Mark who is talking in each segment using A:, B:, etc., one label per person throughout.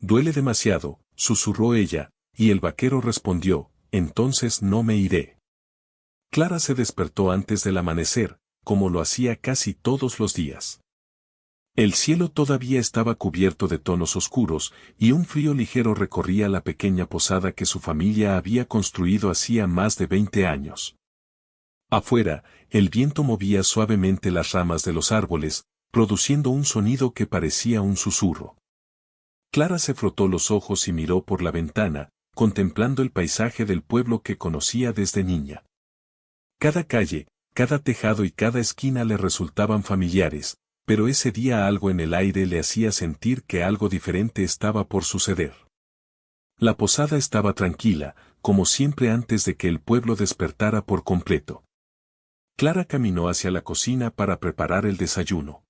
A: Duele demasiado, susurró ella, y el vaquero respondió, entonces no me iré. Clara se despertó antes del amanecer, como lo hacía casi todos los días. El cielo todavía estaba cubierto de tonos oscuros, y un frío ligero recorría la pequeña posada que su familia había construido hacía más de 20 años. Afuera, el viento movía suavemente las ramas de los árboles, produciendo un sonido que parecía un susurro. Clara se frotó los ojos y miró por la ventana, contemplando el paisaje del pueblo que conocía desde niña. Cada calle, cada tejado y cada esquina le resultaban familiares, pero ese día algo en el aire le hacía sentir que algo diferente estaba por suceder. La posada estaba tranquila, como siempre antes de que el pueblo despertara por completo. Clara caminó hacia la cocina para preparar el desayuno.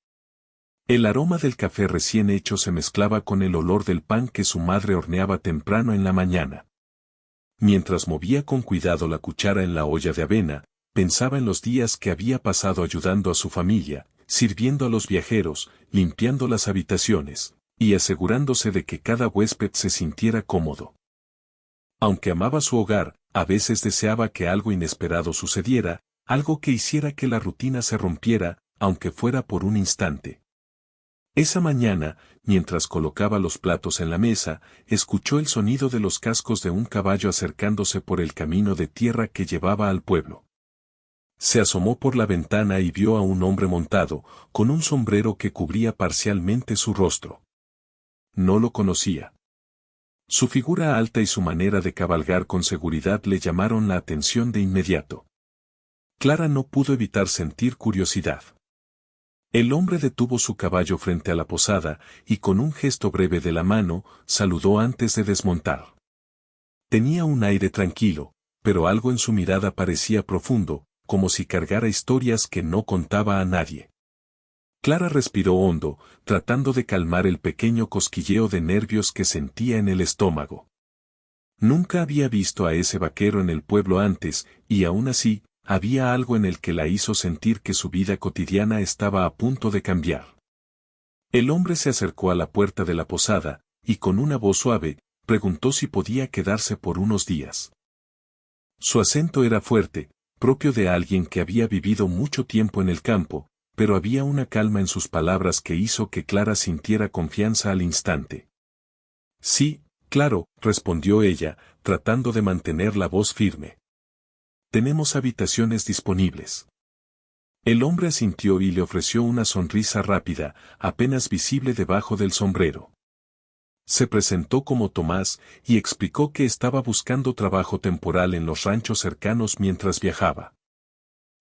A: El aroma del café recién hecho se mezclaba con el olor del pan que su madre horneaba temprano en la mañana. Mientras movía con cuidado la cuchara en la olla de avena, pensaba en los días que había pasado ayudando a su familia, sirviendo a los viajeros, limpiando las habitaciones, y asegurándose de que cada huésped se sintiera cómodo. Aunque amaba su hogar, a veces deseaba que algo inesperado sucediera, algo que hiciera que la rutina se rompiera, aunque fuera por un instante. Esa mañana, mientras colocaba los platos en la mesa, escuchó el sonido de los cascos de un caballo acercándose por el camino de tierra que llevaba al pueblo. Se asomó por la ventana y vio a un hombre montado, con un sombrero que cubría parcialmente su rostro. No lo conocía. Su figura alta y su manera de cabalgar con seguridad le llamaron la atención de inmediato. Clara no pudo evitar sentir curiosidad. El hombre detuvo su caballo frente a la posada, y con un gesto breve de la mano, saludó antes de desmontar. Tenía un aire tranquilo, pero algo en su mirada parecía profundo, como si cargara historias que no contaba a nadie. Clara respiró hondo, tratando de calmar el pequeño cosquilleo de nervios que sentía en el estómago. Nunca había visto a ese vaquero en el pueblo antes, y aún así, había algo en el que la hizo sentir que su vida cotidiana estaba a punto de cambiar. El hombre se acercó a la puerta de la posada, y con una voz suave, preguntó si podía quedarse por unos días. Su acento era fuerte, propio de alguien que había vivido mucho tiempo en el campo, pero había una calma en sus palabras que hizo que Clara sintiera confianza al instante. Sí, claro, respondió ella, tratando de mantener la voz firme. Tenemos habitaciones disponibles. El hombre asintió y le ofreció una sonrisa rápida, apenas visible debajo del sombrero. Se presentó como Tomás y explicó que estaba buscando trabajo temporal en los ranchos cercanos mientras viajaba.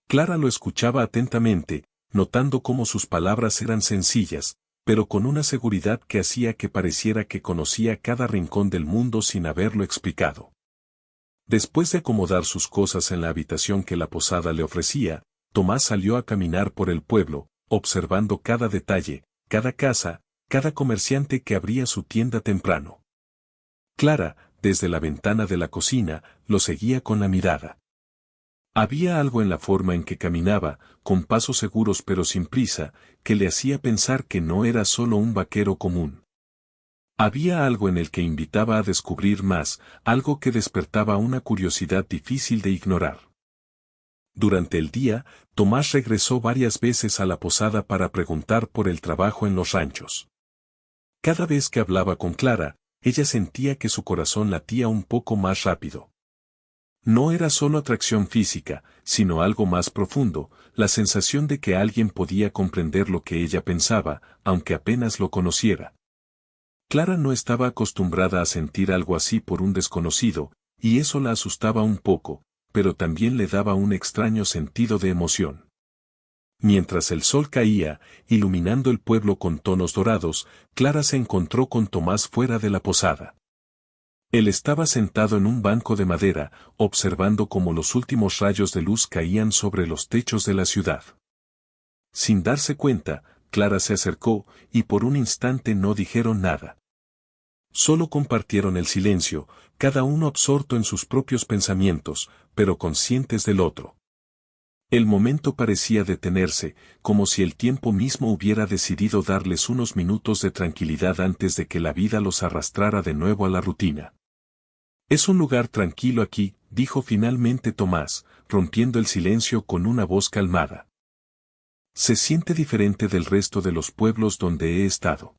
A: Clara lo escuchaba atentamente, notando cómo sus palabras eran sencillas, pero con una seguridad que hacía que pareciera que conocía cada rincón del mundo sin haberlo explicado. Después de acomodar sus cosas en la habitación que la posada le ofrecía, Tomás salió a caminar por el pueblo, observando cada detalle, cada casa, cada comerciante que abría su tienda temprano. Clara, desde la ventana de la cocina, lo seguía con la mirada. Había algo en la forma en que caminaba, con pasos seguros pero sin prisa, que le hacía pensar que no era solo un vaquero común. Había algo en el que invitaba a descubrir más, algo que despertaba una curiosidad difícil de ignorar. Durante el día, Tomás regresó varias veces a la posada para preguntar por el trabajo en los ranchos. Cada vez que hablaba con Clara, ella sentía que su corazón latía un poco más rápido. No era solo atracción física, sino algo más profundo, la sensación de que alguien podía comprender lo que ella pensaba, aunque apenas lo conociera. Clara no estaba acostumbrada a sentir algo así por un desconocido, y eso la asustaba un poco, pero también le daba un extraño sentido de emoción. Mientras el sol caía, iluminando el pueblo con tonos dorados, Clara se encontró con Tomás fuera de la posada. Él estaba sentado en un banco de madera, observando cómo los últimos rayos de luz caían sobre los techos de la ciudad. Sin darse cuenta, Clara se acercó, y por un instante no dijeron nada. Solo compartieron el silencio, cada uno absorto en sus propios pensamientos, pero conscientes del otro. El momento parecía detenerse, como si el tiempo mismo hubiera decidido darles unos minutos de tranquilidad antes de que la vida los arrastrara de nuevo a la rutina. Es un lugar tranquilo aquí, dijo finalmente Tomás, rompiendo el silencio con una voz calmada. Se siente diferente del resto de los pueblos donde he estado.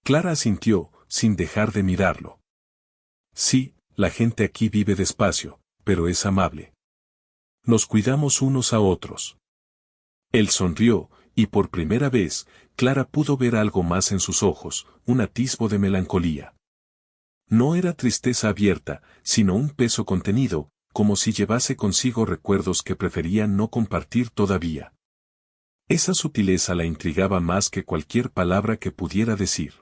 A: Clara asintió, sin dejar de mirarlo. Sí, la gente aquí vive despacio, pero es amable. Nos cuidamos unos a otros. Él sonrió, y por primera vez, Clara pudo ver algo más en sus ojos, un atisbo de melancolía. No era tristeza abierta, sino un peso contenido, como si llevase consigo recuerdos que prefería no compartir todavía. Esa sutileza la intrigaba más que cualquier palabra que pudiera decir.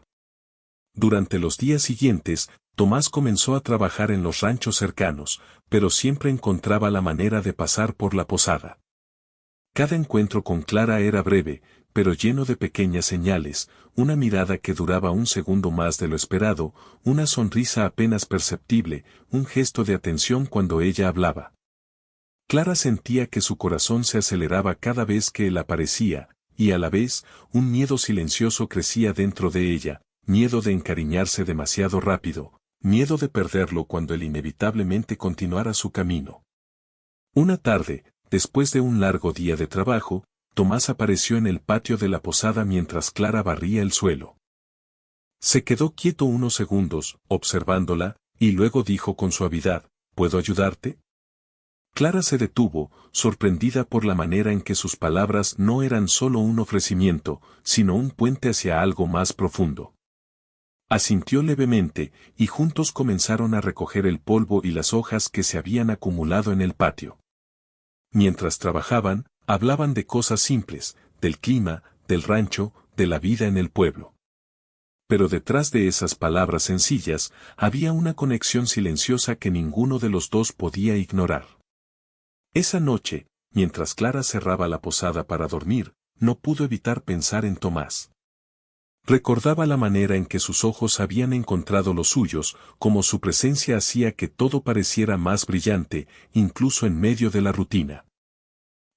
A: Durante los días siguientes, Tomás comenzó a trabajar en los ranchos cercanos, pero siempre encontraba la manera de pasar por la posada. Cada encuentro con Clara era breve, pero lleno de pequeñas señales, una mirada que duraba un segundo más de lo esperado, una sonrisa apenas perceptible, un gesto de atención cuando ella hablaba. Clara sentía que su corazón se aceleraba cada vez que él aparecía, y a la vez, un miedo silencioso crecía dentro de ella, miedo de encariñarse demasiado rápido, miedo de perderlo cuando él inevitablemente continuara su camino. Una tarde, después de un largo día de trabajo, Tomás apareció en el patio de la posada mientras Clara barría el suelo. Se quedó quieto unos segundos, observándola, y luego dijo con suavidad, ¿puedo ayudarte? Clara se detuvo, sorprendida por la manera en que sus palabras no eran solo un ofrecimiento, sino un puente hacia algo más profundo. Asintió levemente, y juntos comenzaron a recoger el polvo y las hojas que se habían acumulado en el patio. Mientras trabajaban, hablaban de cosas simples, del clima, del rancho, de la vida en el pueblo. Pero detrás de esas palabras sencillas, había una conexión silenciosa que ninguno de los dos podía ignorar. Esa noche, mientras Clara cerraba la posada para dormir, no pudo evitar pensar en Tomás. Recordaba la manera en que sus ojos habían encontrado los suyos, como su presencia hacía que todo pareciera más brillante, incluso en medio de la rutina.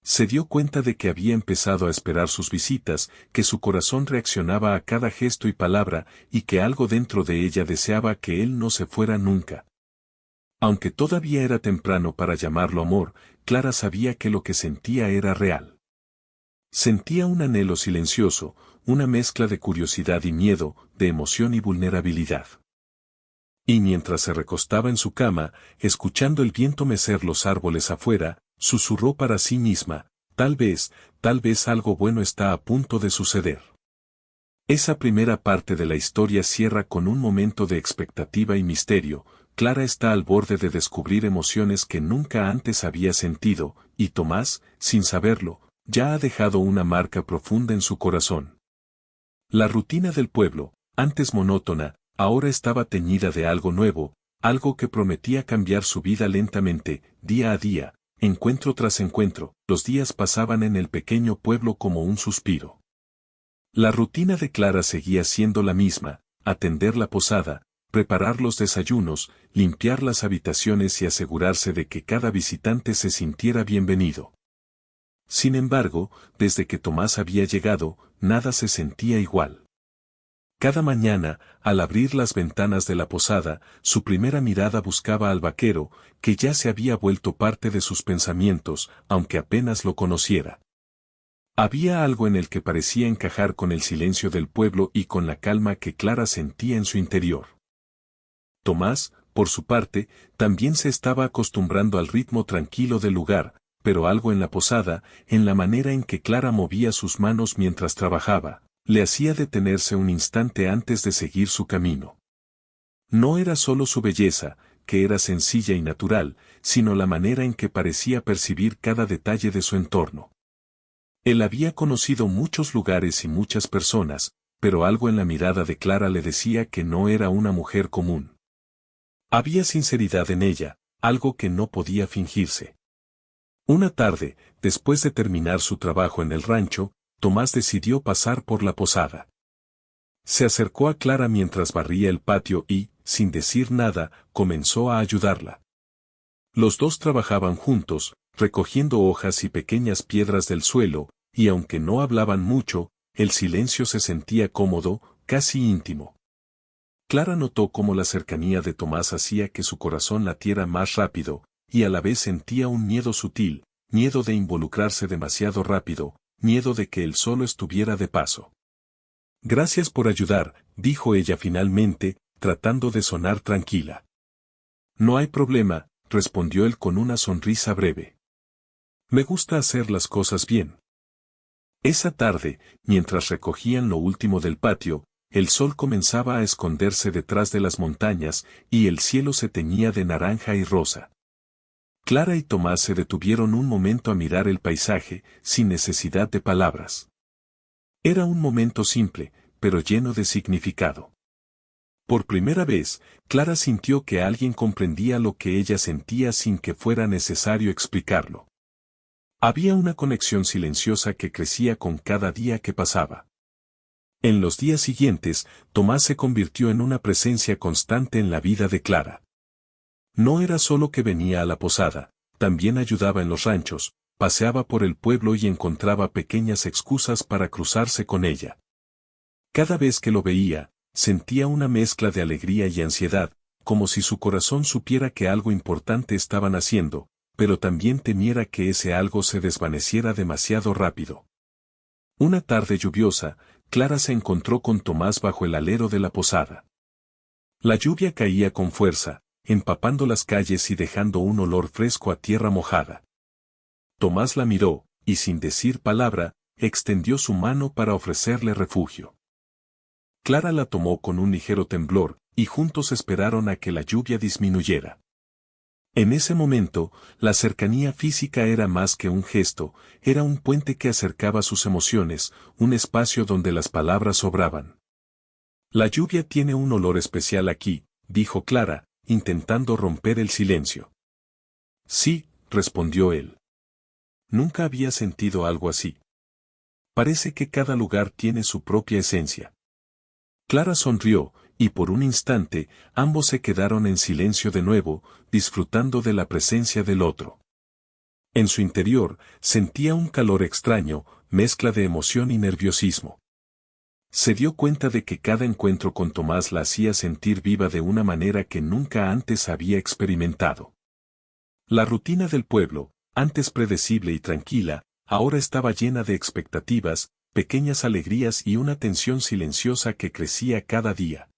A: Se dio cuenta de que había empezado a esperar sus visitas, que su corazón reaccionaba a cada gesto y palabra, y que algo dentro de ella deseaba que él no se fuera nunca. Aunque todavía era temprano para llamarlo amor, Clara sabía que lo que sentía era real. Sentía un anhelo silencioso, una mezcla de curiosidad y miedo, de emoción y vulnerabilidad. Y mientras se recostaba en su cama, escuchando el viento mecer los árboles afuera, susurró para sí misma, tal vez algo bueno está a punto de suceder. Esa primera parte de la historia cierra con un momento de expectativa y misterio. Clara está al borde de descubrir emociones que nunca antes había sentido, y Tomás, sin saberlo, ya ha dejado una marca profunda en su corazón. La rutina del pueblo, antes monótona, ahora estaba teñida de algo nuevo, algo que prometía cambiar su vida lentamente, día a día, encuentro tras encuentro. Los días pasaban en el pequeño pueblo como un suspiro. La rutina de Clara seguía siendo la misma, atender la posada, preparar los desayunos, limpiar las habitaciones y asegurarse de que cada visitante se sintiera bienvenido. Sin embargo, desde que Tomás había llegado, nada se sentía igual. Cada mañana, al abrir las ventanas de la posada, su primera mirada buscaba al vaquero, que ya se había vuelto parte de sus pensamientos, aunque apenas lo conociera. Había algo en el que parecía encajar con el silencio del pueblo y con la calma que Clara sentía en su interior. Tomás, por su parte, también se estaba acostumbrando al ritmo tranquilo del lugar, pero algo en la posada, en la manera en que Clara movía sus manos mientras trabajaba, le hacía detenerse un instante antes de seguir su camino. No era solo su belleza, que era sencilla y natural, sino la manera en que parecía percibir cada detalle de su entorno. Él había conocido muchos lugares y muchas personas, pero algo en la mirada de Clara le decía que no era una mujer común. Había sinceridad en ella, algo que no podía fingirse. Una tarde, después de terminar su trabajo en el rancho, Tomás decidió pasar por la posada. Se acercó a Clara mientras barría el patio y, sin decir nada, comenzó a ayudarla. Los dos trabajaban juntos, recogiendo hojas y pequeñas piedras del suelo, y aunque no hablaban mucho, el silencio se sentía cómodo, casi íntimo. Clara notó cómo la cercanía de Tomás hacía que su corazón latiera más rápido, y a la vez sentía un miedo sutil, miedo de involucrarse demasiado rápido, miedo de que él solo estuviera de paso. Gracias por ayudar, dijo ella finalmente, tratando de sonar tranquila. No hay problema, respondió él con una sonrisa breve. Me gusta hacer las cosas bien. Esa tarde, mientras recogían lo último del patio, el sol comenzaba a esconderse detrás de las montañas y el cielo se teñía de naranja y rosa. Clara y Tomás se detuvieron un momento a mirar el paisaje, sin necesidad de palabras. Era un momento simple, pero lleno de significado. Por primera vez, Clara sintió que alguien comprendía lo que ella sentía sin que fuera necesario explicarlo. Había una conexión silenciosa que crecía con cada día que pasaba. En los días siguientes, Tomás se convirtió en una presencia constante en la vida de Clara. No era solo que venía a la posada, también ayudaba en los ranchos, paseaba por el pueblo y encontraba pequeñas excusas para cruzarse con ella. Cada vez que lo veía, sentía una mezcla de alegría y ansiedad, como si su corazón supiera que algo importante estaban haciendo, pero también temiera que ese algo se desvaneciera demasiado rápido. Una tarde lluviosa, Clara se encontró con Tomás bajo el alero de la posada. La lluvia caía con fuerza, empapando las calles y dejando un olor fresco a tierra mojada. Tomás la miró, y sin decir palabra, extendió su mano para ofrecerle refugio. Clara la tomó con un ligero temblor, y juntos esperaron a que la lluvia disminuyera. En ese momento, la cercanía física era más que un gesto, era un puente que acercaba sus emociones, un espacio donde las palabras sobraban. La lluvia tiene un olor especial aquí, dijo Clara, intentando romper el silencio. Sí, respondió él. Nunca había sentido algo así. Parece que cada lugar tiene su propia esencia. Clara sonrió, y por un instante, ambos se quedaron en silencio de nuevo, disfrutando de la presencia del otro. En su interior, sentía un calor extraño, mezcla de emoción y nerviosismo. Se dio cuenta de que cada encuentro con Tomás la hacía sentir viva de una manera que nunca antes había experimentado. La rutina del pueblo, antes predecible y tranquila, ahora estaba llena de expectativas, pequeñas alegrías y una tensión silenciosa que crecía cada día.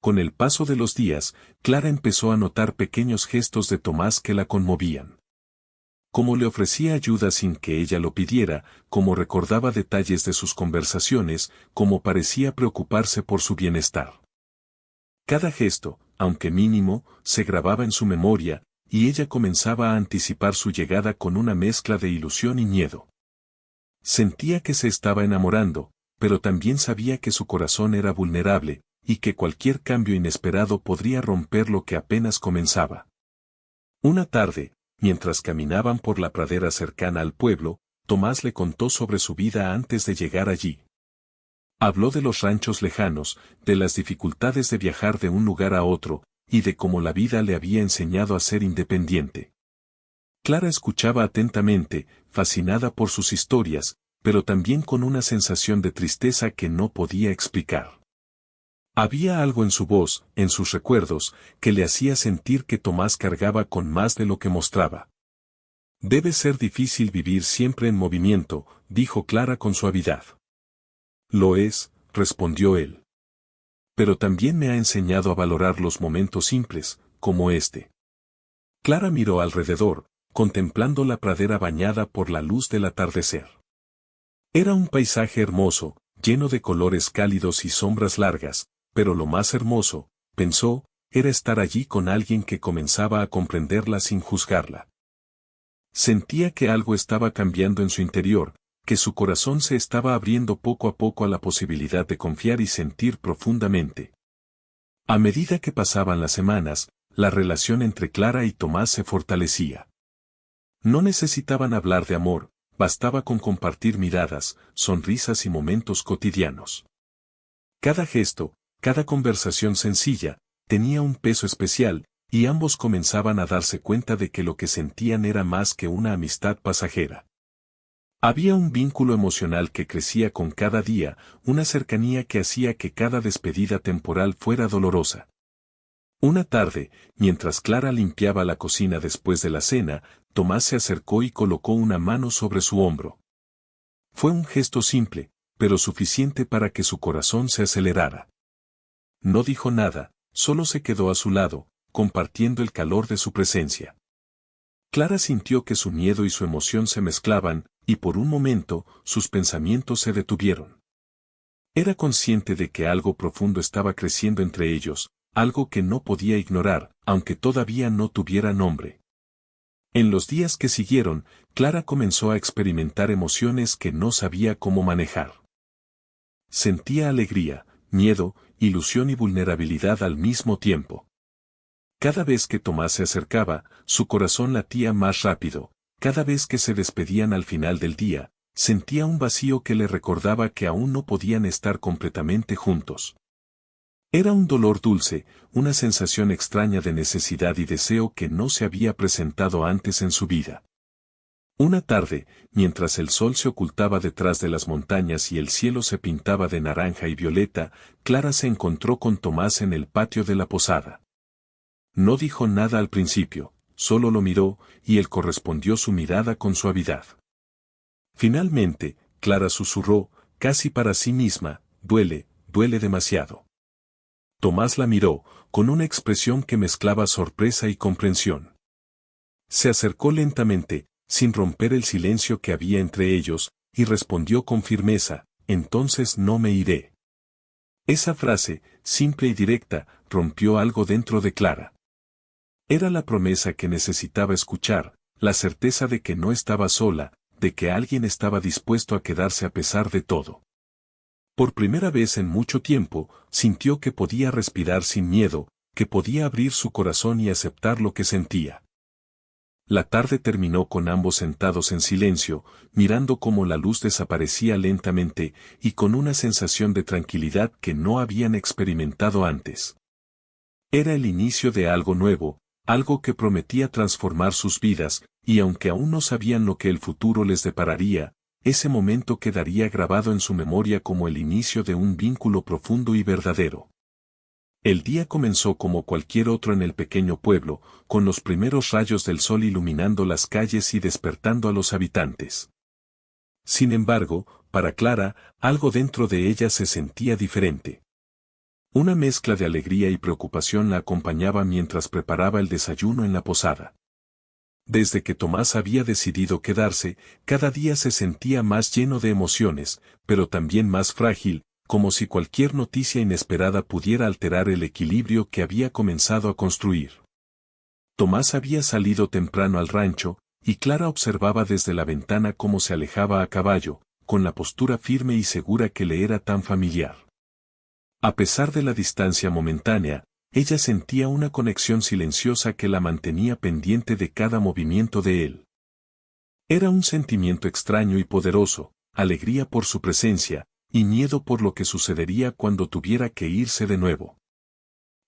A: Con el paso de los días, Clara empezó a notar pequeños gestos de Tomás que la conmovían. Como le ofrecía ayuda sin que ella lo pidiera, como recordaba detalles de sus conversaciones, como parecía preocuparse por su bienestar. Cada gesto, aunque mínimo, se grababa en su memoria, y ella comenzaba a anticipar su llegada con una mezcla de ilusión y miedo. Sentía que se estaba enamorando, pero también sabía que su corazón era vulnerable, y que cualquier cambio inesperado podría romper lo que apenas comenzaba. Una tarde, mientras caminaban por la pradera cercana al pueblo, Tomás le contó sobre su vida antes de llegar allí. Habló de los ranchos lejanos, de las dificultades de viajar de un lugar a otro, y de cómo la vida le había enseñado a ser independiente. Clara escuchaba atentamente, fascinada por sus historias, pero también con una sensación de tristeza que no podía explicar. Había algo en su voz, en sus recuerdos, que le hacía sentir que Tomás cargaba con más de lo que mostraba. Debe ser difícil vivir siempre en movimiento, dijo Clara con suavidad. Lo es, respondió él. Pero también me ha enseñado a valorar los momentos simples, como este. Clara miró alrededor, contemplando la pradera bañada por la luz del atardecer. Era un paisaje hermoso, lleno de colores cálidos y sombras largas, pero lo más hermoso, pensó, era estar allí con alguien que comenzaba a comprenderla sin juzgarla. Sentía que algo estaba cambiando en su interior, que su corazón se estaba abriendo poco a poco a la posibilidad de confiar y sentir profundamente. A medida que pasaban las semanas, la relación entre Clara y Tomás se fortalecía. No necesitaban hablar de amor, bastaba con compartir miradas, sonrisas y momentos cotidianos. Cada gesto, cada conversación sencilla, tenía un peso especial, y ambos comenzaban a darse cuenta de que lo que sentían era más que una amistad pasajera. Había un vínculo emocional que crecía con cada día, una cercanía que hacía que cada despedida temporal fuera dolorosa. Una tarde, mientras Clara limpiaba la cocina después de la cena, Tomás se acercó y colocó una mano sobre su hombro. Fue un gesto simple, pero suficiente para que su corazón se acelerara. No dijo nada, solo se quedó a su lado, compartiendo el calor de su presencia. Clara sintió que su miedo y su emoción se mezclaban, y por un momento, sus pensamientos se detuvieron. Era consciente de que algo profundo estaba creciendo entre ellos, algo que no podía ignorar, aunque todavía no tuviera nombre. En los días que siguieron, Clara comenzó a experimentar emociones que no sabía cómo manejar. Sentía alegría, miedo, ilusión y vulnerabilidad al mismo tiempo. Cada vez que Tomás se acercaba, su corazón latía más rápido. Cada vez que se despedían al final del día, sentía un vacío que le recordaba que aún no podían estar completamente juntos. Era un dolor dulce, una sensación extraña de necesidad y deseo que no se había presentado antes en su vida. Una tarde, mientras el sol se ocultaba detrás de las montañas y el cielo se pintaba de naranja y violeta, Clara se encontró con Tomás en el patio de la posada. No dijo nada al principio, solo lo miró, y él correspondió su mirada con suavidad. Finalmente, Clara susurró, casi para sí misma, duele demasiado. Tomás la miró, con una expresión que mezclaba sorpresa y comprensión. Se acercó lentamente, sin romper el silencio que había entre ellos, y respondió con firmeza, entonces no me iré. Esa frase, simple y directa, rompió algo dentro de Clara. Era la promesa que necesitaba escuchar, la certeza de que no estaba sola, de que alguien estaba dispuesto a quedarse a pesar de todo. Por primera vez en mucho tiempo, sintió que podía respirar sin miedo, que podía abrir su corazón y aceptar lo que sentía. La tarde terminó con ambos sentados en silencio, mirando cómo la luz desaparecía lentamente, y con una sensación de tranquilidad que no habían experimentado antes. Era el inicio de algo nuevo, algo que prometía transformar sus vidas, y aunque aún no sabían lo que el futuro les depararía, ese momento quedaría grabado en su memoria como el inicio de un vínculo profundo y verdadero. El día comenzó como cualquier otro en el pequeño pueblo, con los primeros rayos del sol iluminando las calles y despertando a los habitantes. Sin embargo, para Clara, algo dentro de ella se sentía diferente. Una mezcla de alegría y preocupación la acompañaba mientras preparaba el desayuno en la posada. Desde que Tomás había decidido quedarse, cada día se sentía más lleno de emociones, pero también más frágil, como si cualquier noticia inesperada pudiera alterar el equilibrio que había comenzado a construir. Tomás había salido temprano al rancho, y Clara observaba desde la ventana cómo se alejaba a caballo, con la postura firme y segura que le era tan familiar. A pesar de la distancia momentánea, ella sentía una conexión silenciosa que la mantenía pendiente de cada movimiento de él. Era un sentimiento extraño y poderoso, alegría por su presencia, y miedo por lo que sucedería cuando tuviera que irse de nuevo.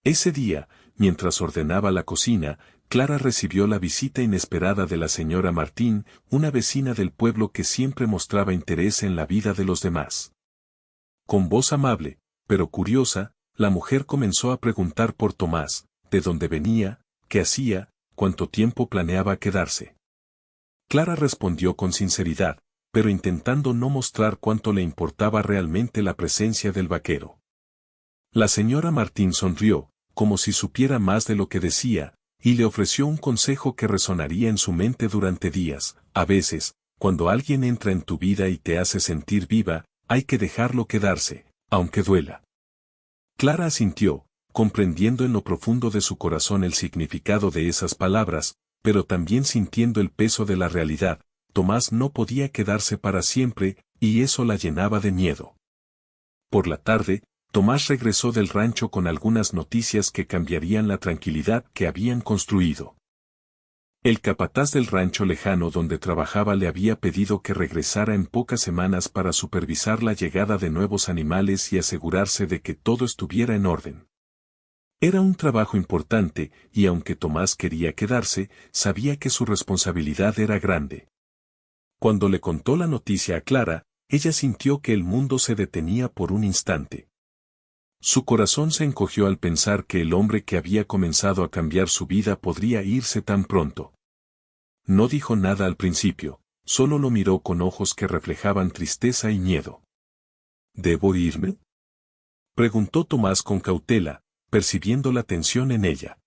A: Ese día, mientras ordenaba la cocina, Clara recibió la visita inesperada de la señora Martín, una vecina del pueblo que siempre mostraba interés en la vida de los demás. Con voz amable, pero curiosa, la mujer comenzó a preguntar por Tomás, de dónde venía, qué hacía, cuánto tiempo planeaba quedarse. Clara respondió con sinceridad, pero intentando no mostrar cuánto le importaba realmente la presencia del vaquero. La señora Martín sonrió, como si supiera más de lo que decía, y le ofreció un consejo que resonaría en su mente durante días. A veces, cuando alguien entra en tu vida y te hace sentir viva, hay que dejarlo quedarse, aunque duela. Clara asintió, comprendiendo en lo profundo de su corazón el significado de esas palabras, pero también sintiendo el peso de la realidad. Tomás no podía quedarse para siempre, y eso la llenaba de miedo. Por la tarde, Tomás regresó del rancho con algunas noticias que cambiarían la tranquilidad que habían construido. El capataz del rancho lejano donde trabajaba le había pedido que regresara en pocas semanas para supervisar la llegada de nuevos animales y asegurarse de que todo estuviera en orden. Era un trabajo importante, y aunque Tomás quería quedarse, sabía que su responsabilidad era grande. Cuando le contó la noticia a Clara, ella sintió que el mundo se detenía por un instante. Su corazón se encogió al pensar que el hombre que había comenzado a cambiar su vida podría irse tan pronto. No dijo nada al principio, solo lo miró con ojos que reflejaban tristeza y miedo. ¿Debo irme?, preguntó Tomás con cautela, percibiendo la tensión en ella.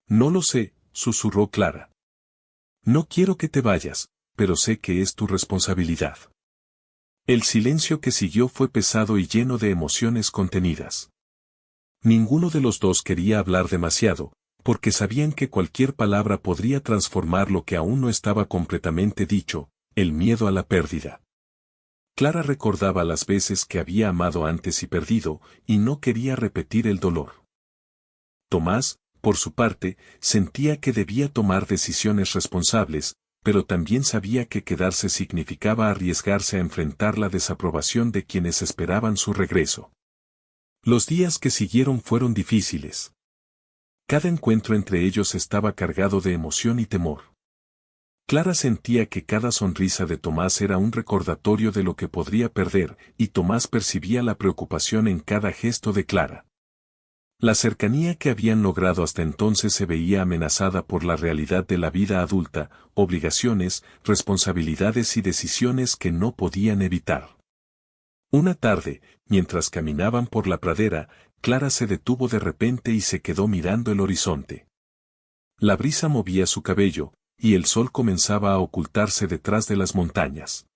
A: No lo sé, susurró Clara. No quiero que te vayas, pero sé que es tu responsabilidad. El silencio que siguió fue pesado y lleno de emociones contenidas. Ninguno de los dos quería hablar demasiado, porque sabían que cualquier palabra podría transformar lo que aún no estaba completamente dicho, el miedo a la pérdida. Clara recordaba las veces que había amado antes y perdido, y no quería repetir el dolor. Tomás, por su parte, sentía que debía tomar decisiones responsables, pero también sabía que quedarse significaba arriesgarse a enfrentar la desaprobación de quienes esperaban su regreso. Los días que siguieron fueron difíciles. Cada encuentro entre ellos estaba cargado de emoción y temor. Clara sentía que cada sonrisa de Tomás era un recordatorio de lo que podría perder, y Tomás percibía la preocupación en cada gesto de Clara. La cercanía que habían logrado hasta entonces se veía amenazada por la realidad de la vida adulta, obligaciones, responsabilidades y decisiones que no podían evitar. Una tarde, mientras caminaban por la pradera, Clara se detuvo de repente y se quedó mirando el horizonte. La brisa movía su cabello, y el sol comenzaba a ocultarse detrás de las montañas.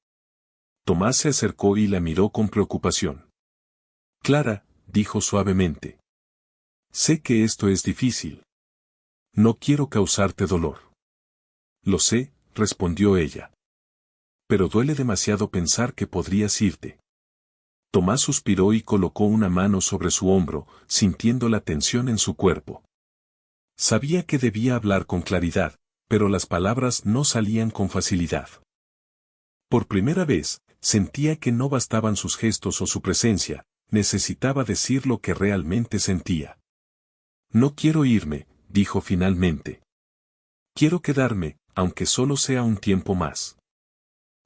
A: Tomás se acercó y la miró con preocupación. Clara, dijo suavemente. Sé que esto es difícil. No quiero causarte dolor. Lo sé, respondió ella. Pero duele demasiado pensar que podrías irte. Tomás suspiró y colocó una mano sobre su hombro, sintiendo la tensión en su cuerpo. Sabía que debía hablar con claridad, pero las palabras no salían con facilidad. Por primera vez, sentía que no bastaban sus gestos o su presencia, necesitaba decir lo que realmente sentía. No quiero irme, dijo finalmente. Quiero quedarme, aunque solo sea un tiempo más.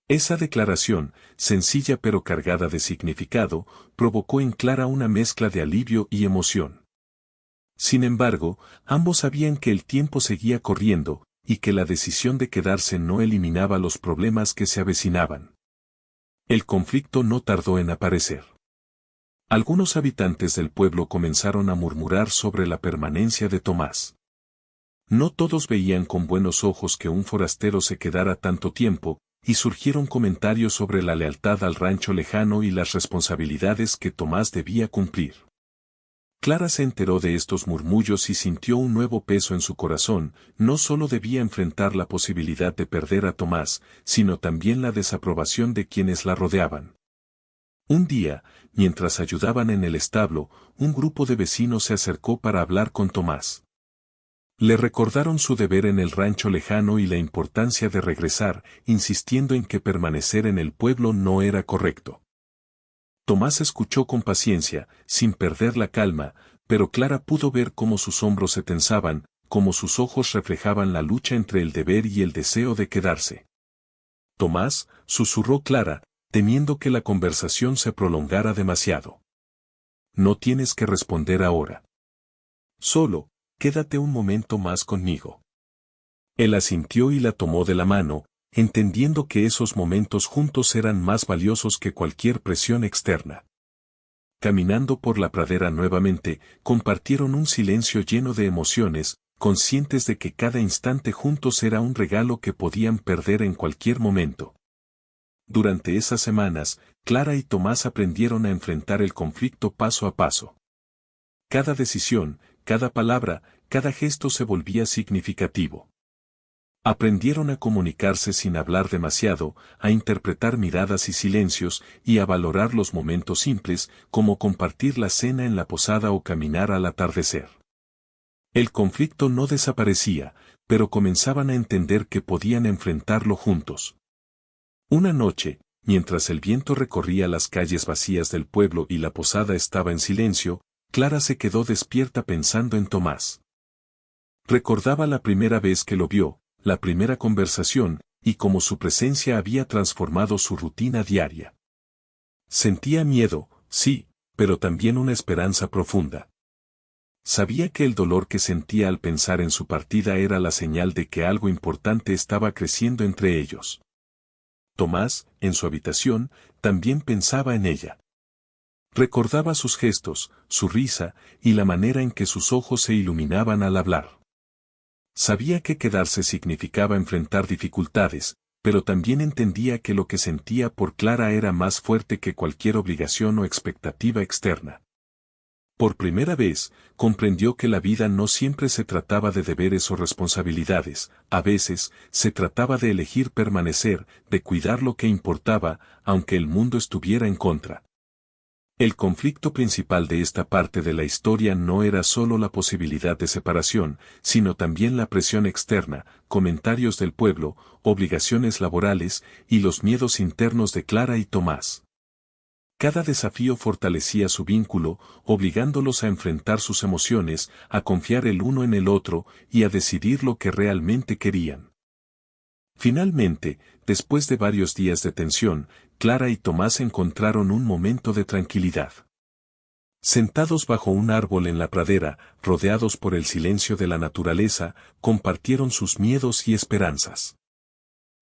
A: Esa declaración, sencilla pero cargada de significado, provocó en Clara una mezcla de alivio y emoción. Sin embargo, ambos sabían que el tiempo seguía corriendo, y que la decisión de quedarse no eliminaba los problemas que se avecinaban. El conflicto no tardó en aparecer. Algunos habitantes del pueblo comenzaron a murmurar sobre la permanencia de Tomás. No todos veían con buenos ojos que un forastero se quedara tanto tiempo, y surgieron comentarios sobre la lealtad al rancho lejano y las responsabilidades que Tomás debía cumplir. Clara se enteró de estos murmullos y sintió un nuevo peso en su corazón. No solo debía enfrentar la posibilidad de perder a Tomás, sino también la desaprobación de quienes la rodeaban. Un día, mientras ayudaban en el establo, un grupo de vecinos se acercó para hablar con Tomás. Le recordaron su deber en el rancho lejano y la importancia de regresar, insistiendo en que permanecer en el pueblo no era correcto. Tomás escuchó con paciencia, sin perder la calma, pero Clara pudo ver cómo sus hombros se tensaban, cómo sus ojos reflejaban la lucha entre el deber y el deseo de quedarse. Tomás, susurró Clara, temiendo que la conversación se prolongara demasiado. No tienes que responder ahora. Solo, quédate un momento más conmigo. Él asintió y la tomó de la mano, entendiendo que esos momentos juntos eran más valiosos que cualquier presión externa. Caminando por la pradera nuevamente, compartieron un silencio lleno de emociones, conscientes de que cada instante juntos era un regalo que podían perder en cualquier momento. Durante esas semanas, Clara y Tomás aprendieron a enfrentar el conflicto paso a paso. Cada decisión, cada palabra, cada gesto se volvía significativo. Aprendieron a comunicarse sin hablar demasiado, a interpretar miradas y silencios, y a valorar los momentos simples, como compartir la cena en la posada o caminar al atardecer. El conflicto no desaparecía, pero comenzaban a entender que podían enfrentarlo juntos. Una noche, mientras el viento recorría las calles vacías del pueblo y la posada estaba en silencio, Clara se quedó despierta pensando en Tomás. Recordaba la primera vez que lo vio, la primera conversación, y cómo su presencia había transformado su rutina diaria. Sentía miedo, sí, pero también una esperanza profunda. Sabía que el dolor que sentía al pensar en su partida era la señal de que algo importante estaba creciendo entre ellos. Tomás, en su habitación, también pensaba en ella. Recordaba sus gestos, su risa, y la manera en que sus ojos se iluminaban al hablar. Sabía que quedarse significaba enfrentar dificultades, pero también entendía que lo que sentía por Clara era más fuerte que cualquier obligación o expectativa externa. Por primera vez, comprendió que la vida no siempre se trataba de deberes o responsabilidades, a veces, se trataba de elegir permanecer, de cuidar lo que importaba, aunque el mundo estuviera en contra. El conflicto principal de esta parte de la historia no era solo la posibilidad de separación, sino también la presión externa, comentarios del pueblo, obligaciones laborales, y los miedos internos de Clara y Tomás. Cada desafío fortalecía su vínculo, obligándolos a enfrentar sus emociones, a confiar el uno en el otro, y a decidir lo que realmente querían. Finalmente, después de varios días de tensión, Clara y Tomás encontraron un momento de tranquilidad. Sentados bajo un árbol en la pradera, rodeados por el silencio de la naturaleza, compartieron sus miedos y esperanzas.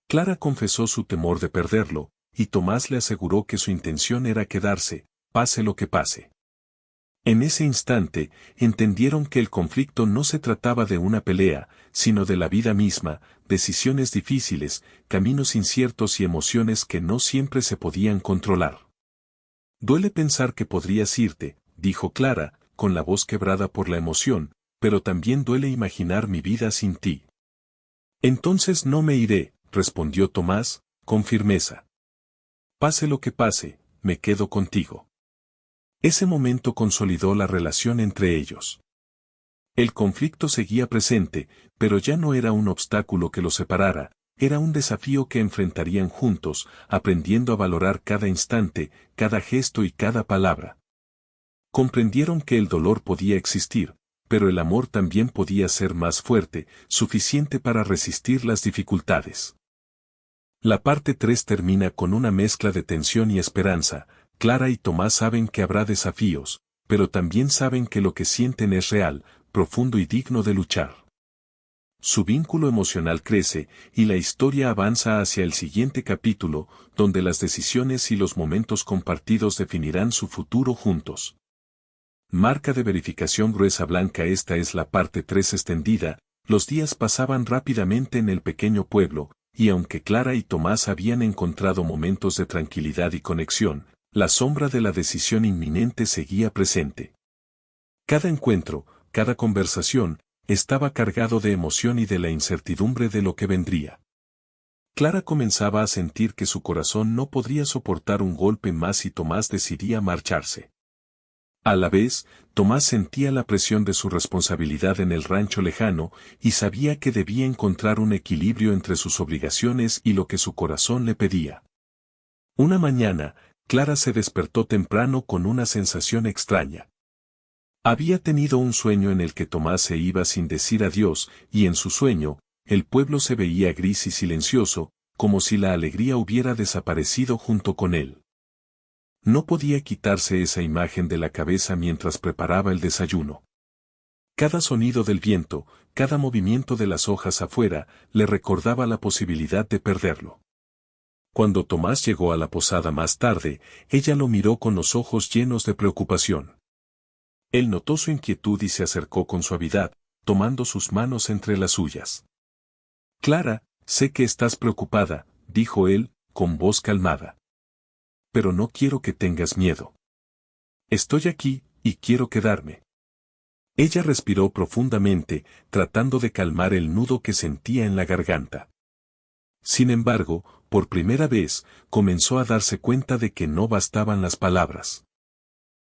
A: Clara confesó su temor de perderlo, y Tomás le aseguró que su intención era quedarse, pase lo que pase. En ese instante, entendieron que el conflicto no se trataba de una pelea, sino de la vida misma, decisiones difíciles, caminos inciertos y emociones que no siempre se podían controlar. Duele pensar que podrías irte, dijo Clara, con la voz quebrada por la emoción, pero también duele imaginar mi vida sin ti. Entonces no me iré, respondió Tomás, con firmeza. Pase lo que pase, me quedo contigo. Ese momento consolidó la relación entre ellos. El conflicto seguía presente, pero ya no era un obstáculo que los separara, era un desafío que enfrentarían juntos, aprendiendo a valorar cada instante, cada gesto y cada palabra. Comprendieron que el dolor podía existir, pero el amor también podía ser más fuerte, suficiente para resistir las dificultades. La parte 3 termina con una mezcla de tensión y esperanza. Clara y Tomás saben que habrá desafíos, pero también saben que lo que sienten es real, profundo y digno de luchar. Su vínculo emocional crece, y la historia avanza hacia el siguiente capítulo, donde las decisiones y los momentos compartidos definirán su futuro juntos. Marca de verificación gruesa blanca. Esta es la parte 3 extendida. Los días pasaban rápidamente en el pequeño pueblo, y aunque Clara y Tomás habían encontrado momentos de tranquilidad y conexión, la sombra de la decisión inminente seguía presente. Cada encuentro, cada conversación, estaba cargado de emoción y de la incertidumbre de lo que vendría. Clara comenzaba a sentir que su corazón no podría soportar un golpe más y Tomás decidía marcharse. A la vez, Tomás sentía la presión de su responsabilidad en el rancho lejano, y sabía que debía encontrar un equilibrio entre sus obligaciones y lo que su corazón le pedía. Una mañana, Clara se despertó temprano con una sensación extraña. Había tenido un sueño en el que Tomás se iba sin decir adiós, y en su sueño, el pueblo se veía gris y silencioso, como si la alegría hubiera desaparecido junto con él. No podía quitarse esa imagen de la cabeza mientras preparaba el desayuno. Cada sonido del viento, cada movimiento de las hojas afuera, le recordaba la posibilidad de perderlo. Cuando Tomás llegó a la posada más tarde, ella lo miró con los ojos llenos de preocupación. Él notó su inquietud y se acercó con suavidad, tomando sus manos entre las suyas. Clara, sé que estás preocupada, dijo él, con voz calmada. Pero no quiero que tengas miedo. Estoy aquí, y quiero quedarme. Ella respiró profundamente, tratando de calmar el nudo que sentía en la garganta. Sin embargo, por primera vez, comenzó a darse cuenta de que no bastaban las palabras.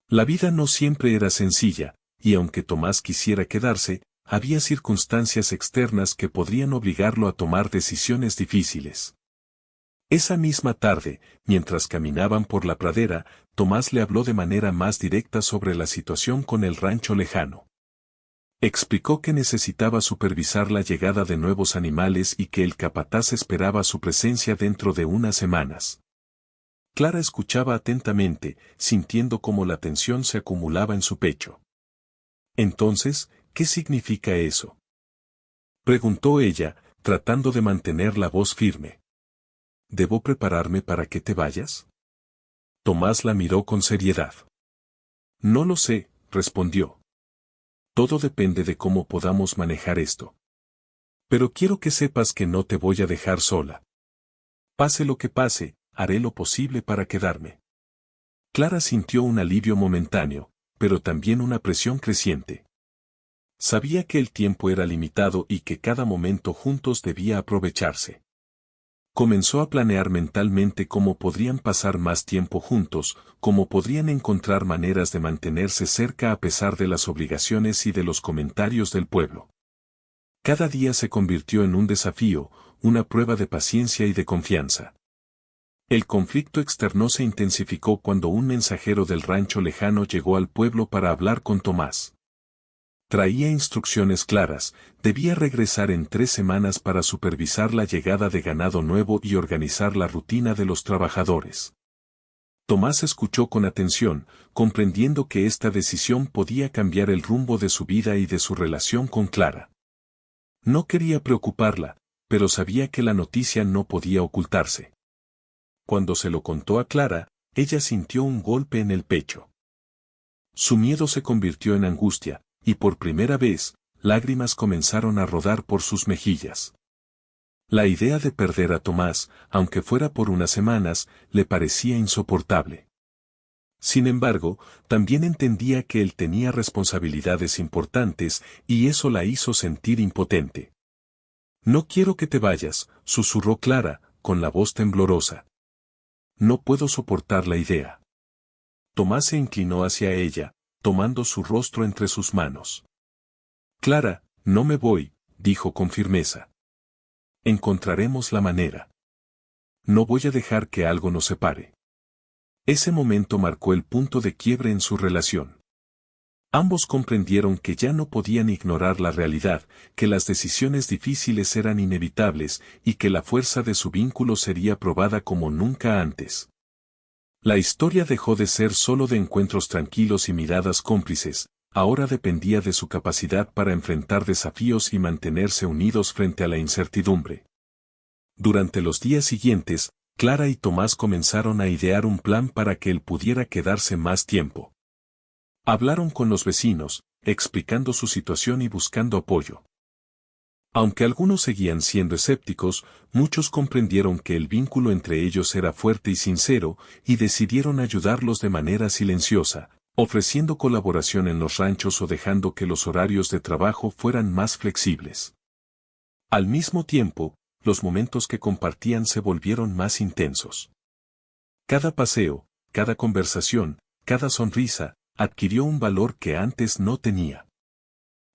A: La vida no siempre era sencilla, y aunque Tomás quisiera quedarse, había circunstancias externas que podrían obligarlo a tomar decisiones difíciles. Esa misma tarde, mientras caminaban por la pradera, Tomás le habló de manera más directa sobre la situación con el rancho lejano. Explicó que necesitaba supervisar la llegada de nuevos animales y que el capataz esperaba su presencia dentro de unas semanas. Clara escuchaba atentamente, sintiendo cómo la tensión se acumulaba en su pecho. Entonces, ¿qué significa eso?, preguntó ella, tratando de mantener la voz firme. ¿Debo prepararme para que te vayas? Tomás la miró con seriedad. No lo sé, respondió. Todo depende de cómo podamos manejar esto. Pero quiero que sepas que no te voy a dejar sola. Pase lo que pase, haré lo posible para quedarme. Clara sintió un alivio momentáneo, pero también una presión creciente. Sabía que el tiempo era limitado y que cada momento juntos debía aprovecharse. Comenzó a planear mentalmente cómo podrían pasar más tiempo juntos, cómo podrían encontrar maneras de mantenerse cerca a pesar de las obligaciones y de los comentarios del pueblo. Cada día se convirtió en un desafío, una prueba de paciencia y de confianza. El conflicto externo se intensificó cuando un mensajero del rancho lejano llegó al pueblo para hablar con Tomás. Traía instrucciones claras, debía regresar en 3 semanas para supervisar la llegada de ganado nuevo y organizar la rutina de los trabajadores. Tomás escuchó con atención, comprendiendo que esta decisión podía cambiar el rumbo de su vida y de su relación con Clara. No quería preocuparla, pero sabía que la noticia no podía ocultarse. Cuando se lo contó a Clara, ella sintió un golpe en el pecho. Su miedo se convirtió en angustia, y por primera vez, lágrimas comenzaron a rodar por sus mejillas. La idea de perder a Tomás, aunque fuera por unas semanas, le parecía insoportable. Sin embargo, también entendía que él tenía responsabilidades importantes y eso la hizo sentir impotente. No quiero que te vayas, susurró Clara, con la voz temblorosa. No puedo soportar la idea. Tomás se inclinó hacia ella, tomando su rostro entre sus manos. Clara, no me voy, dijo con firmeza. Encontraremos la manera. No voy a dejar que algo nos separe. Ese momento marcó el punto de quiebre en su relación. Ambos comprendieron que ya no podían ignorar la realidad, que las decisiones difíciles eran inevitables y que la fuerza de su vínculo sería probada como nunca antes. La historia dejó de ser solo de encuentros tranquilos y miradas cómplices, ahora dependía de su capacidad para enfrentar desafíos y mantenerse unidos frente a la incertidumbre. Durante los días siguientes, Clara y Tomás comenzaron a idear un plan para que él pudiera quedarse más tiempo. Hablaron con los vecinos, explicando su situación y buscando apoyo. Aunque algunos seguían siendo escépticos, muchos comprendieron que el vínculo entre ellos era fuerte y sincero, y decidieron ayudarlos de manera silenciosa, ofreciendo colaboración en los ranchos o dejando que los horarios de trabajo fueran más flexibles. Al mismo tiempo, los momentos que compartían se volvieron más intensos. Cada paseo, cada conversación, cada sonrisa, adquirió un valor que antes no tenía.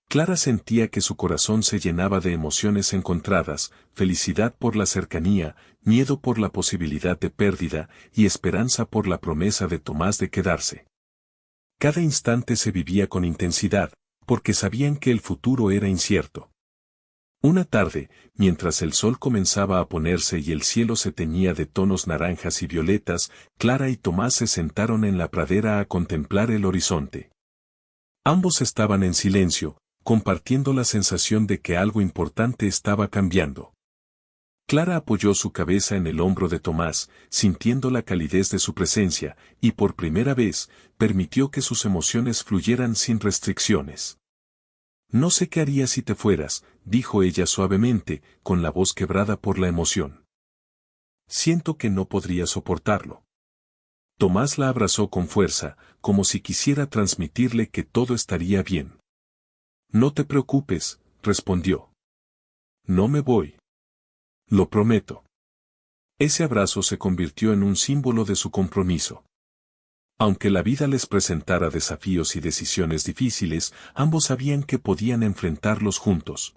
A: Clara sentía que su corazón se llenaba de emociones encontradas, felicidad por la cercanía, miedo por la posibilidad de pérdida y esperanza por la promesa de Tomás de quedarse. Cada instante se vivía con intensidad, porque sabían que el futuro era incierto. Una tarde, mientras el sol comenzaba a ponerse y el cielo se teñía de tonos naranjas y violetas, Clara y Tomás se sentaron en la pradera a contemplar el horizonte. Ambos estaban en silencio, compartiendo la sensación de que algo importante estaba cambiando. Clara apoyó su cabeza en el hombro de Tomás, sintiendo la calidez de su presencia, y por primera vez, permitió que sus emociones fluyeran sin restricciones. No sé qué haría si te fueras, dijo ella suavemente, con la voz quebrada por la emoción. Siento que no podría soportarlo. Tomás la abrazó con fuerza, como si quisiera transmitirle que todo estaría bien. No te preocupes, respondió. No me voy. Lo prometo. Ese abrazo se convirtió en un símbolo de su compromiso. Aunque la vida les presentara desafíos y decisiones difíciles, ambos sabían que podían enfrentarlos juntos.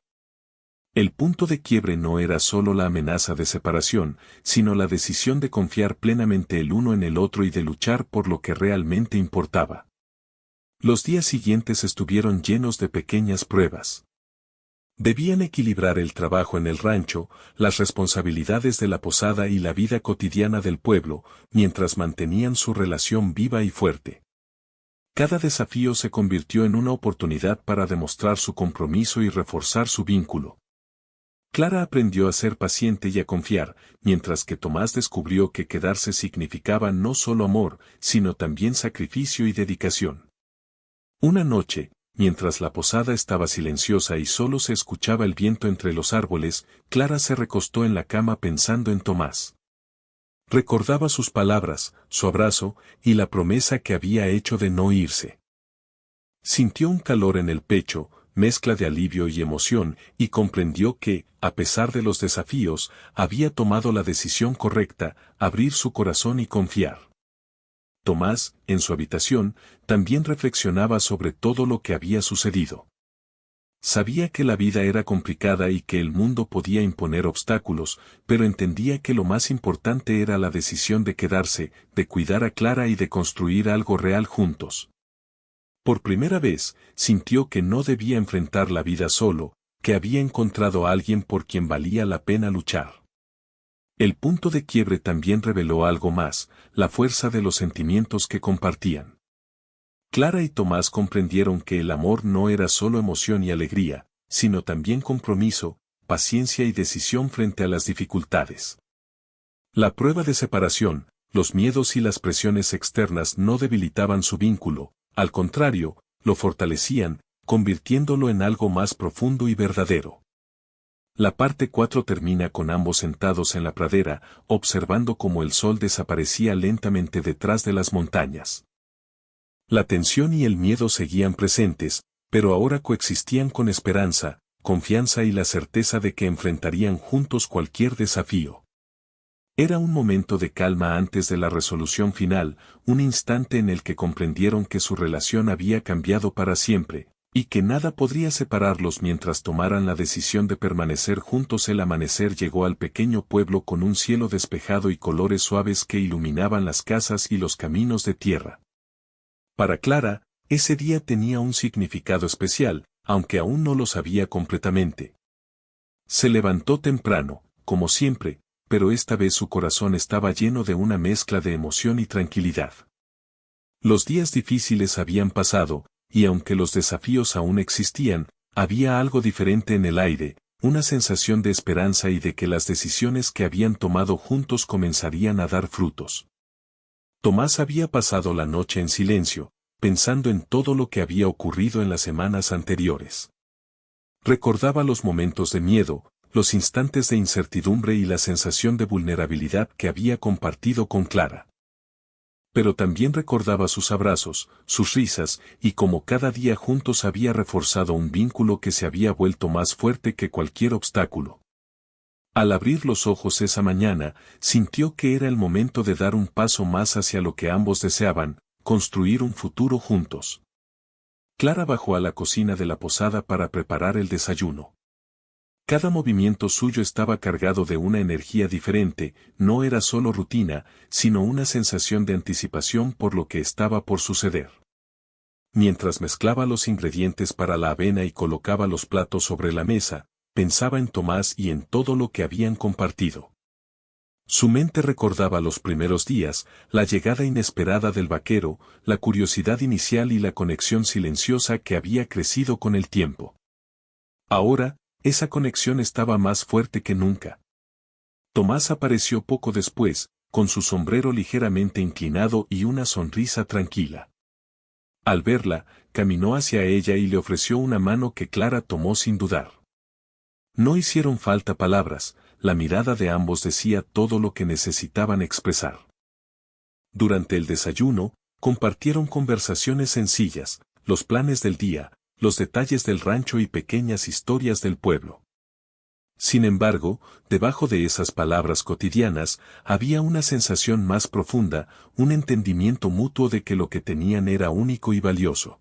A: El punto de quiebre no era solo la amenaza de separación, sino la decisión de confiar plenamente el uno en el otro y de luchar por lo que realmente importaba. Los días siguientes estuvieron llenos de pequeñas pruebas. Debían equilibrar el trabajo en el rancho, las responsabilidades de la posada y la vida cotidiana del pueblo, mientras mantenían su relación viva y fuerte. Cada desafío se convirtió en una oportunidad para demostrar su compromiso y reforzar su vínculo. Clara aprendió a ser paciente y a confiar, mientras que Tomás descubrió que quedarse significaba no solo amor, sino también sacrificio y dedicación. Una noche, mientras la posada estaba silenciosa y solo se escuchaba el viento entre los árboles, Clara se recostó en la cama pensando en Tomás. Recordaba sus palabras, su abrazo, y la promesa que había hecho de no irse. Sintió un calor en el pecho, mezcla de alivio y emoción, y comprendió que, a pesar de los desafíos, había tomado la decisión correcta, abrir su corazón y confiar. Tomás, en su habitación, también reflexionaba sobre todo lo que había sucedido. Sabía que la vida era complicada y que el mundo podía imponer obstáculos, pero entendía que lo más importante era la decisión de quedarse, de cuidar a Clara y de construir algo real juntos. Por primera vez, sintió que no debía enfrentar la vida solo, que había encontrado a alguien por quien valía la pena luchar. El punto de quiebre también reveló algo más, la fuerza de los sentimientos que compartían. Clara y Tomás comprendieron que el amor no era solo emoción y alegría, sino también compromiso, paciencia y decisión frente a las dificultades. La prueba de separación, los miedos y las presiones externas no debilitaban su vínculo, al contrario, lo fortalecían, convirtiéndolo en algo más profundo y verdadero. La parte 4 termina con ambos sentados en la pradera, observando cómo el sol desaparecía lentamente detrás de las montañas. La tensión y el miedo seguían presentes, pero ahora coexistían con esperanza, confianza y la certeza de que enfrentarían juntos cualquier desafío. Era un momento de calma antes de la resolución final, un instante en el que comprendieron que su relación había cambiado para siempre, y que nada podría separarlos mientras tomaran la decisión de permanecer juntos. El amanecer llegó al pequeño pueblo con un cielo despejado y colores suaves que iluminaban las casas y los caminos de tierra. Para Clara, ese día tenía un significado especial, aunque aún no lo sabía completamente. Se levantó temprano, como siempre, pero esta vez su corazón estaba lleno de una mezcla de emoción y tranquilidad. Los días difíciles habían pasado, y aunque los desafíos aún existían, había algo diferente en el aire, una sensación de esperanza y de que las decisiones que habían tomado juntos comenzarían a dar frutos. Tomás había pasado la noche en silencio, pensando en todo lo que había ocurrido en las semanas anteriores. Recordaba los momentos de miedo, los instantes de incertidumbre y la sensación de vulnerabilidad que había compartido con Clara. Pero también recordaba sus abrazos, sus risas, y cómo cada día juntos había reforzado un vínculo que se había vuelto más fuerte que cualquier obstáculo. Al abrir los ojos esa mañana, sintió que era el momento de dar un paso más hacia lo que ambos deseaban, construir un futuro juntos. Clara bajó a la cocina de la posada para preparar el desayuno. Cada movimiento suyo estaba cargado de una energía diferente, no era solo rutina, sino una sensación de anticipación por lo que estaba por suceder. Mientras mezclaba los ingredientes para la avena y colocaba los platos sobre la mesa, pensaba en Tomás y en todo lo que habían compartido. Su mente recordaba los primeros días, la llegada inesperada del vaquero, la curiosidad inicial y la conexión silenciosa que había crecido con el tiempo. Ahora, esa conexión estaba más fuerte que nunca. Tomás apareció poco después, con su sombrero ligeramente inclinado y una sonrisa tranquila. Al verla, caminó hacia ella y le ofreció una mano que Clara tomó sin dudar. No hicieron falta palabras, la mirada de ambos decía todo lo que necesitaban expresar. Durante el desayuno, compartieron conversaciones sencillas, los planes del día, los detalles del rancho y pequeñas historias del pueblo. Sin embargo, debajo de esas palabras cotidianas, había una sensación más profunda, un entendimiento mutuo de que lo que tenían era único y valioso.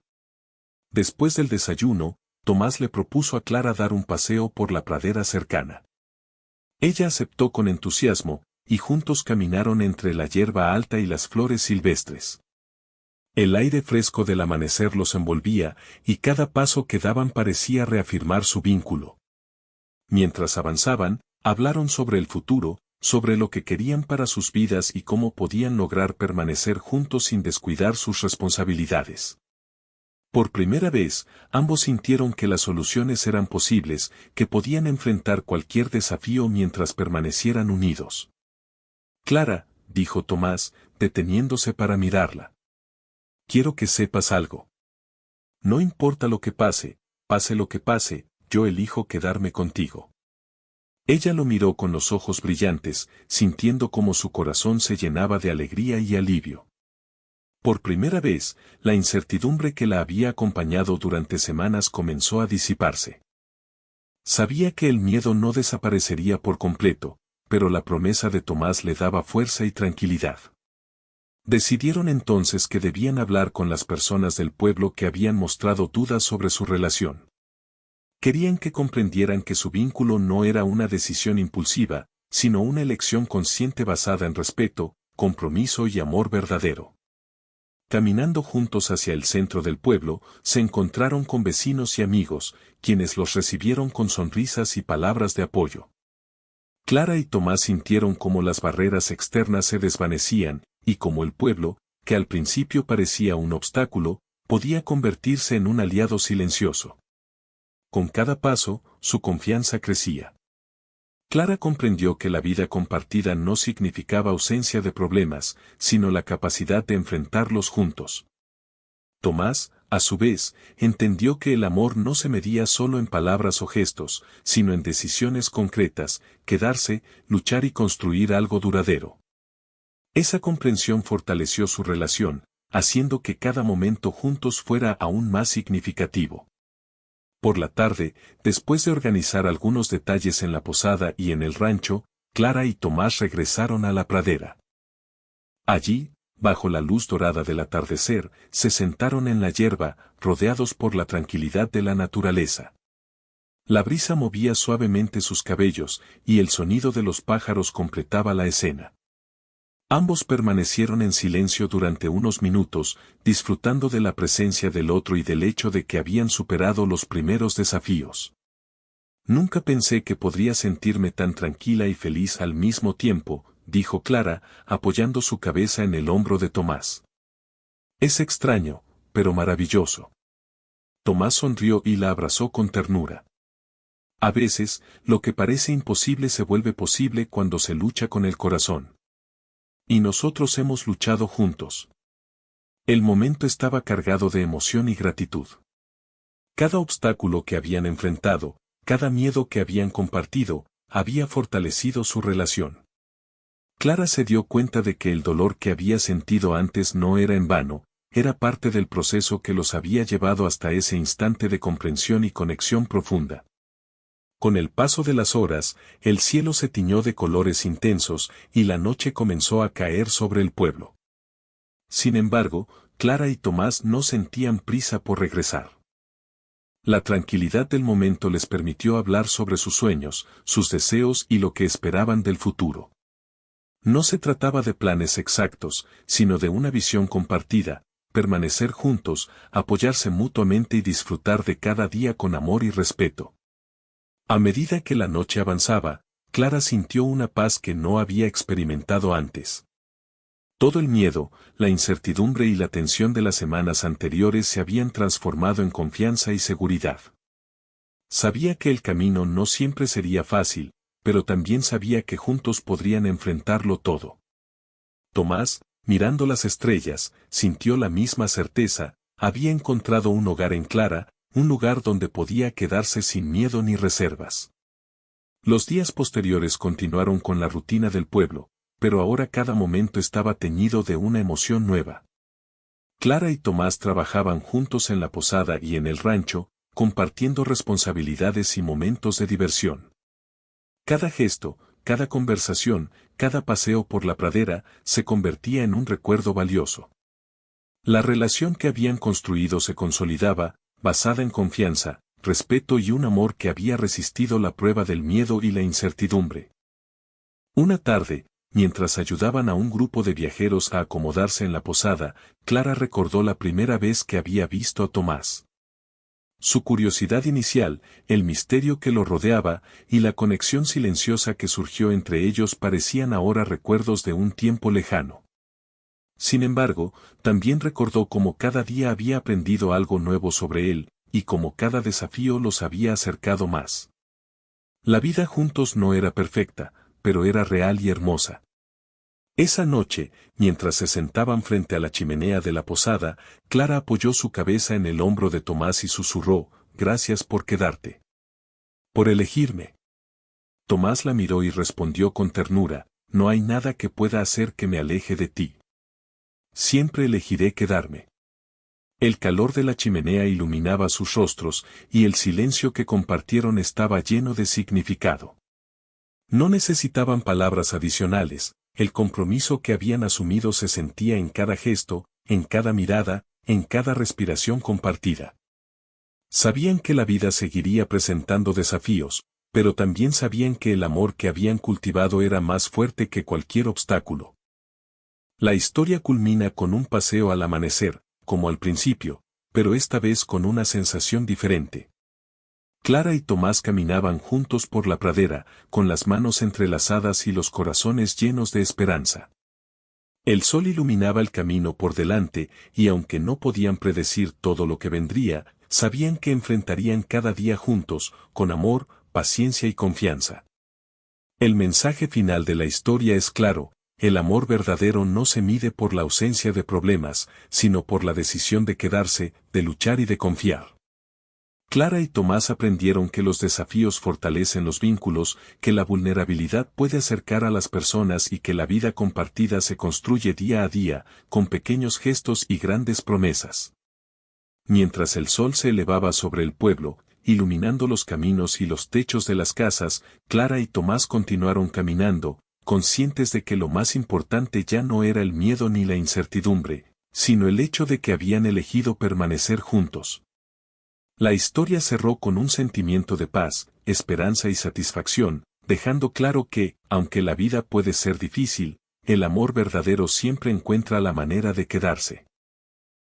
A: Después del desayuno, Tomás le propuso a Clara dar un paseo por la pradera cercana. Ella aceptó con entusiasmo, y juntos caminaron entre la hierba alta y las flores silvestres. El aire fresco del amanecer los envolvía, y cada paso que daban parecía reafirmar su vínculo. Mientras avanzaban, hablaron sobre el futuro, sobre lo que querían para sus vidas y cómo podían lograr permanecer juntos sin descuidar sus responsabilidades. Por primera vez, ambos sintieron que las soluciones eran posibles, que podían enfrentar cualquier desafío mientras permanecieran unidos. Clara, dijo Tomás, deteniéndose para mirarla. Quiero que sepas algo. No importa lo que pase, pase lo que pase, yo elijo quedarme contigo. Ella lo miró con los ojos brillantes, sintiendo como su corazón se llenaba de alegría y alivio. Por primera vez, la incertidumbre que la había acompañado durante semanas comenzó a disiparse. Sabía que el miedo no desaparecería por completo, pero la promesa de Tomás le daba fuerza y tranquilidad. Decidieron entonces que debían hablar con las personas del pueblo que habían mostrado dudas sobre su relación. Querían que comprendieran que su vínculo no era una decisión impulsiva, sino una elección consciente basada en respeto, compromiso y amor verdadero. Caminando juntos hacia el centro del pueblo, se encontraron con vecinos y amigos, quienes los recibieron con sonrisas y palabras de apoyo. Clara y Tomás sintieron cómo las barreras externas se desvanecían, y cómo el pueblo, que al principio parecía un obstáculo, podía convertirse en un aliado silencioso. Con cada paso, su confianza crecía. Clara comprendió que la vida compartida no significaba ausencia de problemas, sino la capacidad de enfrentarlos juntos. Tomás, a su vez, entendió que el amor no se medía solo en palabras o gestos, sino en decisiones concretas, quedarse, luchar y construir algo duradero. Esa comprensión fortaleció su relación, haciendo que cada momento juntos fuera aún más significativo. Por la tarde, después de organizar algunos detalles en la posada y en el rancho, Clara y Tomás regresaron a la pradera. Allí, bajo la luz dorada del atardecer, se sentaron en la hierba, rodeados por la tranquilidad de la naturaleza. La brisa movía suavemente sus cabellos, y el sonido de los pájaros completaba la escena. Ambos permanecieron en silencio durante unos minutos, disfrutando de la presencia del otro y del hecho de que habían superado los primeros desafíos. Nunca pensé que podría sentirme tan tranquila y feliz al mismo tiempo, dijo Clara, apoyando su cabeza en el hombro de Tomás. Es extraño, pero maravilloso. Tomás sonrió y la abrazó con ternura. A veces, lo que parece imposible se vuelve posible cuando se lucha con el corazón. Y nosotros hemos luchado juntos. El momento estaba cargado de emoción y gratitud. Cada obstáculo que habían enfrentado, cada miedo que habían compartido, había fortalecido su relación. Clara se dio cuenta de que el dolor que había sentido antes no era en vano, era parte del proceso que los había llevado hasta ese instante de comprensión y conexión profunda. Con el paso de las horas, el cielo se tiñó de colores intensos y la noche comenzó a caer sobre el pueblo. Sin embargo, Clara y Tomás no sentían prisa por regresar. La tranquilidad del momento les permitió hablar sobre sus sueños, sus deseos y lo que esperaban del futuro. No se trataba de planes exactos, sino de una visión compartida, permanecer juntos, apoyarse mutuamente y disfrutar de cada día con amor y respeto. A medida que la noche avanzaba, Clara sintió una paz que no había experimentado antes. Todo el miedo, la incertidumbre y la tensión de las semanas anteriores se habían transformado en confianza y seguridad. Sabía que el camino no siempre sería fácil, pero también sabía que juntos podrían enfrentarlo todo. Tomás, mirando las estrellas, sintió la misma certeza, había encontrado un hogar en Clara, un lugar donde podía quedarse sin miedo ni reservas. Los días posteriores continuaron con la rutina del pueblo, pero ahora cada momento estaba teñido de una emoción nueva. Clara y Tomás trabajaban juntos en la posada y en el rancho, compartiendo responsabilidades y momentos de diversión. Cada gesto, cada conversación, cada paseo por la pradera, se convertía en un recuerdo valioso. La relación que habían construido se consolidaba, basada en confianza, respeto y un amor que había resistido la prueba del miedo y la incertidumbre. Una tarde, mientras ayudaban a un grupo de viajeros a acomodarse en la posada, Clara recordó la primera vez que había visto a Tomás. Su curiosidad inicial, el misterio que lo rodeaba, y la conexión silenciosa que surgió entre ellos parecían ahora recuerdos de un tiempo lejano. Sin embargo, también recordó cómo cada día había aprendido algo nuevo sobre él, y cómo cada desafío los había acercado más. La vida juntos no era perfecta, pero era real y hermosa. Esa noche, mientras se sentaban frente a la chimenea de la posada, Clara apoyó su cabeza en el hombro de Tomás y susurró, «Gracias por quedarte. Por elegirme». Tomás la miró y respondió con ternura, «No hay nada que pueda hacer que me aleje de ti. Siempre elegiré quedarme». El calor de la chimenea iluminaba sus rostros, y el silencio que compartieron estaba lleno de significado. No necesitaban palabras adicionales. El compromiso que habían asumido se sentía en cada gesto, en cada mirada, en cada respiración compartida. Sabían que la vida seguiría presentando desafíos, pero también sabían que el amor que habían cultivado era más fuerte que cualquier obstáculo. La historia culmina con un paseo al amanecer, como al principio, pero esta vez con una sensación diferente. Clara y Tomás caminaban juntos por la pradera, con las manos entrelazadas y los corazones llenos de esperanza. El sol iluminaba el camino por delante, y aunque no podían predecir todo lo que vendría, sabían que enfrentarían cada día juntos, con amor, paciencia y confianza. El mensaje final de la historia es claro: el amor verdadero no se mide por la ausencia de problemas, sino por la decisión de quedarse, de luchar y de confiar. Clara y Tomás aprendieron que los desafíos fortalecen los vínculos, que la vulnerabilidad puede acercar a las personas y que la vida compartida se construye día a día, con pequeños gestos y grandes promesas. Mientras el sol se elevaba sobre el pueblo, iluminando los caminos y los techos de las casas, Clara y Tomás continuaron caminando, conscientes de que lo más importante ya no era el miedo ni la incertidumbre, sino el hecho de que habían elegido permanecer juntos. La historia cerró con un sentimiento de paz, esperanza y satisfacción, dejando claro que, aunque la vida puede ser difícil, el amor verdadero siempre encuentra la manera de quedarse.